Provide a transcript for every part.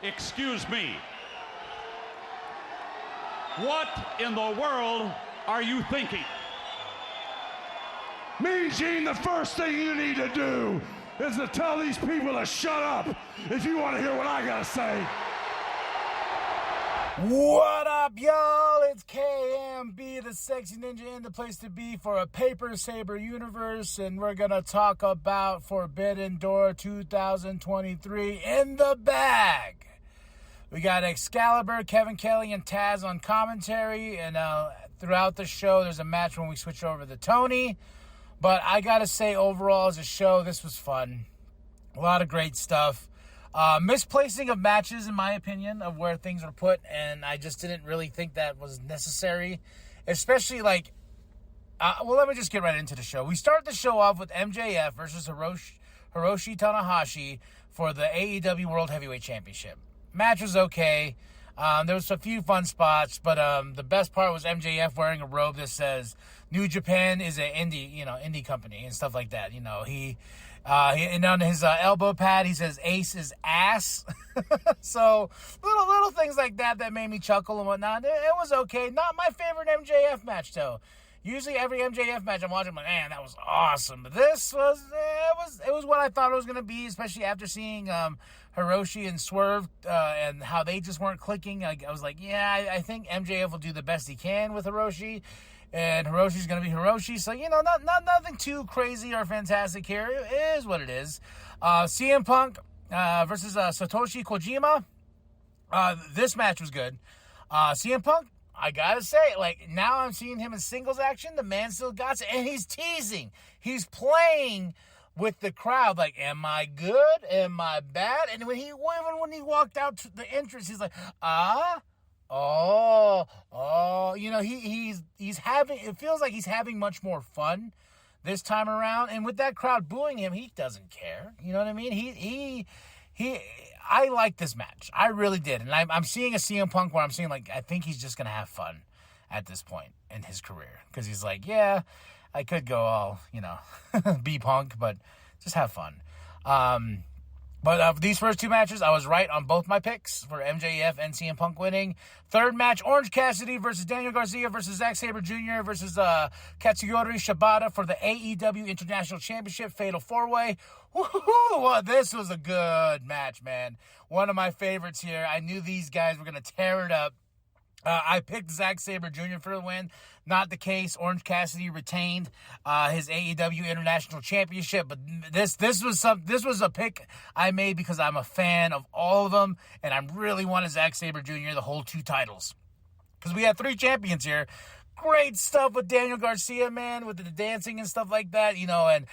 Excuse me. What in the world are you thinking? Mean Gene, the first thing you need to do is to tell these people to shut up if you want to hear what I gotta say. What up, y'all? It's KMB, the Sexy Ninja, in the place to be for a Paper Saber universe, and we're gonna talk about Forbidden Door 2023 in the bag. We got Excalibur, Kevin Kelly, and Taz on commentary, and throughout the show, there's a match when we switch over to Tony. But I gotta say, overall, as a show, this was fun. A lot of great stuff. Misplacing of matches, in my opinion, of where things were put, and I just didn't really think that was necessary. Especially, let me just get right into the show. We start the show off with MJF versus Hiroshi Tanahashi for the AEW World Heavyweight Championship. Match was okay. There was a few fun spots, but the best part was MJF wearing a robe that says New Japan is an indie company and stuff like that. And on his elbow pad, he says Ace is ass. So little things like that made me chuckle and whatnot. It was okay. Not my favorite MJF match, though. Usually every MJF match I'm watching, I'm like, man, that was awesome. But this was, it was what I thought it was going to be, especially after seeing Hiroshi and Swerve and how they just weren't clicking. I was like, yeah, I think MJF will do the best he can with Hiroshi. And Hiroshi's going to be Hiroshi. So, nothing too crazy or fantastic here. It is what it is. CM Punk versus Satoshi Kojima. This match was good. CM Punk, I gotta say, now I'm seeing him in singles action. The man still got it, and he's teasing. He's playing with the crowd. Am I good? Am I bad? And when he walked out to the entrance, he's like, he's having. It feels like he's having much more fun this time around. And with that crowd booing him, he doesn't care. You know what I mean? I like this match. I really did. And I'm seeing a CM Punk where I'm seeing, I think he's just going to have fun at this point in his career. Because he's like, yeah, I could go all, be Punk, but just have fun. But for these first two matches, I was right on both my picks for MJF and CM Punk winning. Third match, Orange Cassidy versus Daniel Garcia versus Zack Saber Jr. versus Katsuyori Shibata for the AEW International Championship Fatal 4-Way. Woo-hoo! This was a good match, man. One of my favorites here. I knew these guys were going to tear it up. I picked Zack Saber Jr. for the win. Not the case. Orange Cassidy retained his AEW International Championship, but this was a pick I made because I'm a fan of all of them, and I really wanted Zack Saber Jr. to hold two titles because we had three champions here. Great stuff with Daniel Garcia, man, with the dancing and stuff like that, and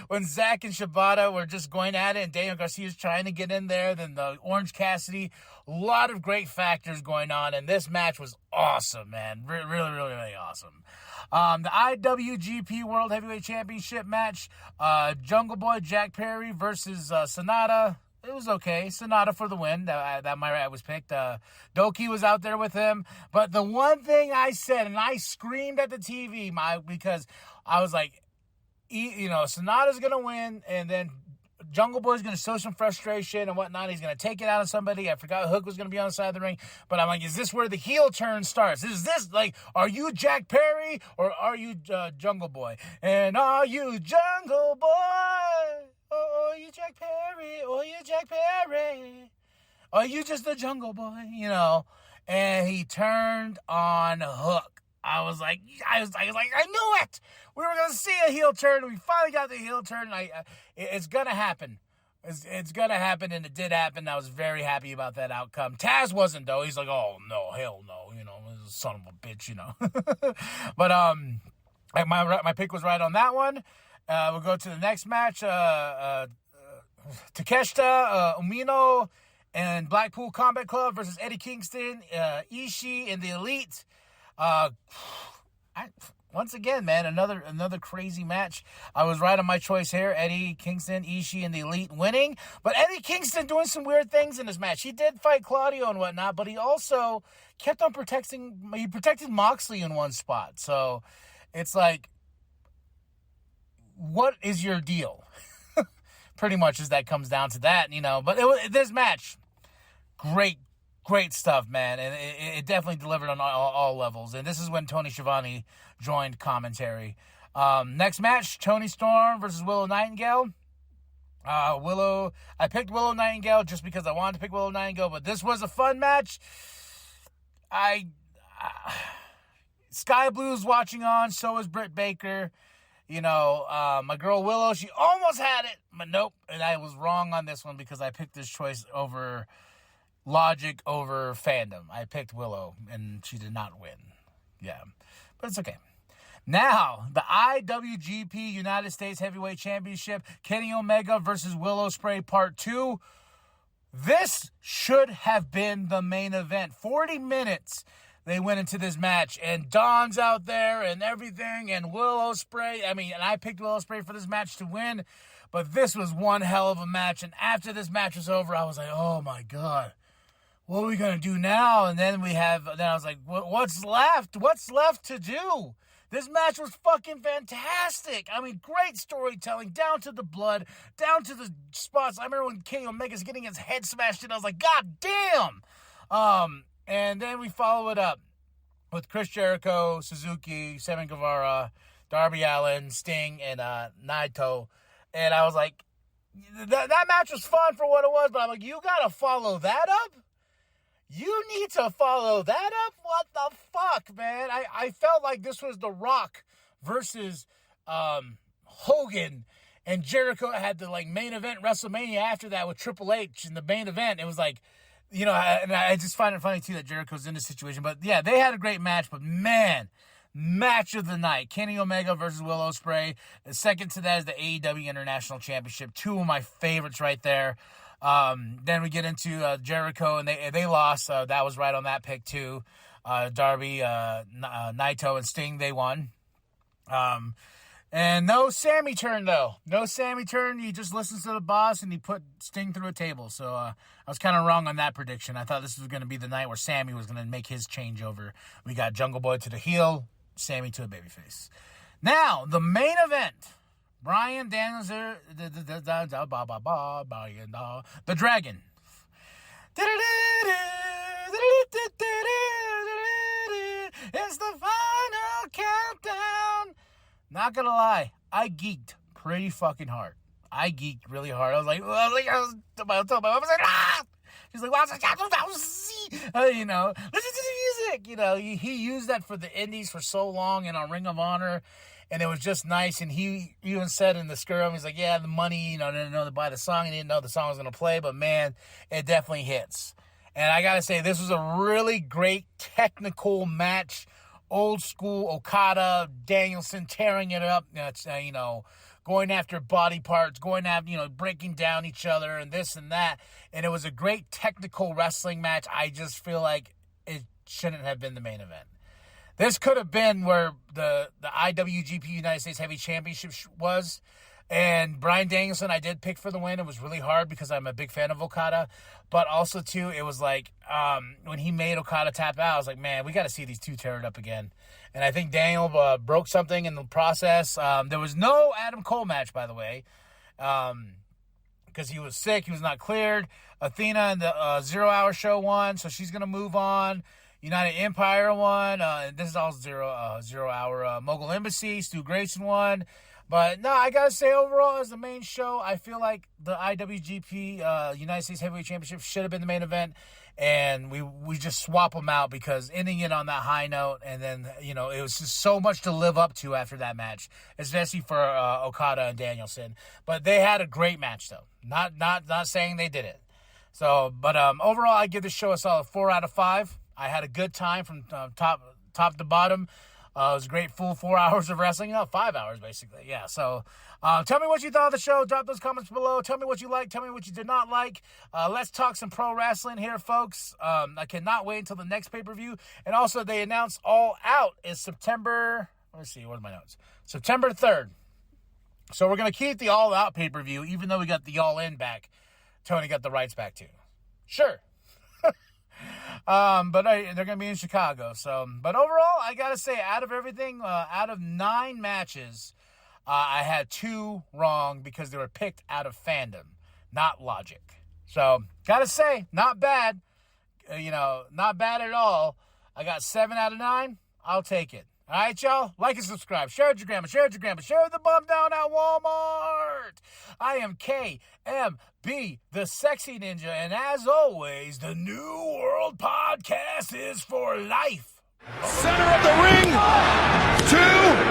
when Zack and Shibata were just going at it and Daniel Garcia's trying to get in there, then the Orange Cassidy, a lot of great factors going on, and this match was awesome, man. Really, really, really awesome. The IWGP World Heavyweight Championship match, Jungle Boy Jack Perry versus Sonata. It was okay. Sonata for the win. That my right was picked. Doki was out there with him. But the one thing I said, and I screamed at the TV, because I was like, Sonata's going to win, and then Jungle Boy's going to show some frustration and whatnot. He's going to take it out of somebody. I forgot Hook was going to be on the side of the ring. But I'm like, is this where the heel turn starts? Is this, are you Jack Perry or are you Jungle Boy? And are you Jungle Boy? Oh, you Jack Perry, are you just a Jungle Boy, And he turned on Hook. I was like, I knew it. We were gonna see a heel turn. We finally got the heel turn. It's gonna happen. It's gonna happen, and it did happen. I was very happy about that outcome. Taz wasn't though. He's like, oh no, hell no, son of a bitch, But my pick was right on that one. We'll go to the next match. Takeshita Umino and Blackpool Combat Club versus Eddie Kingston, Ishii, and the Elite. Once again, man, another crazy match. I was right on my choice here. Eddie Kingston, Ishii, and the Elite winning. But Eddie Kingston doing some weird things in this match. He did fight Claudio and whatnot, but he also kept on he protected Moxley in one spot. So it's like, what is your deal? pretty much as that comes down to that, But this match, great stuff, man. And it definitely delivered on all levels. And this is when Tony Schiavone joined commentary. Next match, Tony Storm versus Willow Nightingale. I picked Willow Nightingale just because I wanted to pick Willow Nightingale, but this was a fun match. Sky Blue's watching on, so is Britt Baker. My girl Willow, she almost had it, but nope. And I was wrong on this one because I picked this choice over logic, over fandom. I picked Willow, and she did not win. Yeah, but it's okay. Now, the IWGP United States Heavyweight Championship, Kenny Omega versus Willow Spray Part 2. This should have been the main event. 40 minutes they went into this match, and Dawn's out there and everything, and Willow Spray. And I picked Willow Spray for this match to win, but this was one hell of a match. And after this match was over, I was like, oh my God, what are we going to do now? And then I was like, what's left? What's left to do? This match was fucking fantastic. Great storytelling, down to the blood, down to the spots. I remember when Kenny Omega's getting his head smashed in, I was like, God damn! And then we follow it up with Chris Jericho, Suzuki, Sammy Guevara, Darby Allin, Sting, and Naito. And I was like, that match was fun for what it was, but I'm like, you gotta follow that up? You need to follow that up? What the fuck, man? I felt like this was The Rock versus Hogan, and Jericho had the main event WrestleMania after that with Triple H in the main event. It was like, and I just find it funny too that Jericho's in this situation. But yeah, they had a great match, but man, match of the night. Kenny Omega versus Will Ospreay. The second to that is the AEW International Championship. Two of my favorites right there. Then we get into Jericho, and they lost. That was right on that pick too. Darby, Naito, and Sting, they won. And no Sammy turn, though. No Sammy turn. He just listens to the boss, and he put Sting through a table. So I was kind of wrong on that prediction. I thought this was going to be the night where Sammy was going to make his changeover. We got Jungle Boy to the heel, Sammy to a babyface. Now, the main event. Bryan Danielson, the Dragon. It's the final countdown. Not gonna lie, I geeked pretty fucking hard. I geeked really hard. I was like, I told my mom, I was like, ah! She's like, listen to the music. He used that for the indies for so long and on Ring of Honor. And it was just nice. And he even said in the scrum, he's like, yeah, the money, didn't know to buy the song. He didn't know the song was going to play. But, man, it definitely hits. And I got to say, this was a really great technical match. Old school Okada, Danielson tearing it up, going after body parts, going after, breaking down each other and this and that. And it was a great technical wrestling match. I just feel like it shouldn't have been the main event. This could have been where the IWGP United States Heavy Championship was. And Bryan Danielson, I did pick for the win. It was really hard because I'm a big fan of Okada. But also, too, it was like when he made Okada tap out, I was like, man, we got to see these two tear it up again. And I think Daniel broke something in the process. There was no Adam Cole match, by the way, because he was sick. He was not cleared. Athena in the 0 Hour show won, so she's going to move on. United Empire won. This is all 0 Hour. Mogul Embassy, Stu Grayson won. But, no, I got to say, overall, as the main show, I feel like the IWGP United States Heavyweight Championship should have been the main event. And we just swap them out because ending it on that high note. And then, it was just so much to live up to after that match, especially for Okada and Danielson. But they had a great match, though. Not saying they did it. So, but overall, I give this show a solid 4 out of 5. I had a good time from top to bottom. It was a great full 4 hours of wrestling. 5 hours, basically. Yeah, so tell me what you thought of the show. Drop those comments below. Tell me what you liked. Tell me what you did not like. Let's talk some pro wrestling here, folks. I cannot wait until the next pay-per-view. And also, they announced All Out is September... Let's see, what are my notes? September 3rd. So we're going to keep the All Out pay-per-view, even though we got the All In back. Tony got the rights back, too. Sure. But they're going to be in Chicago. So, but overall, I got to say, out of everything, out of 9 matches, I had 2 wrong because they were picked out of fandom, not logic. So, gotta say, not bad. Not bad at all. I got 7 out of 9. I'll take it. All right, y'all? Like and subscribe. Share it with your grandma. Share it with your grandpa. Share it with the bum down at Walmart. I am KMB, the Sexy Ninja. And as always, the New World Podcast is for life. Center of the ring. 2.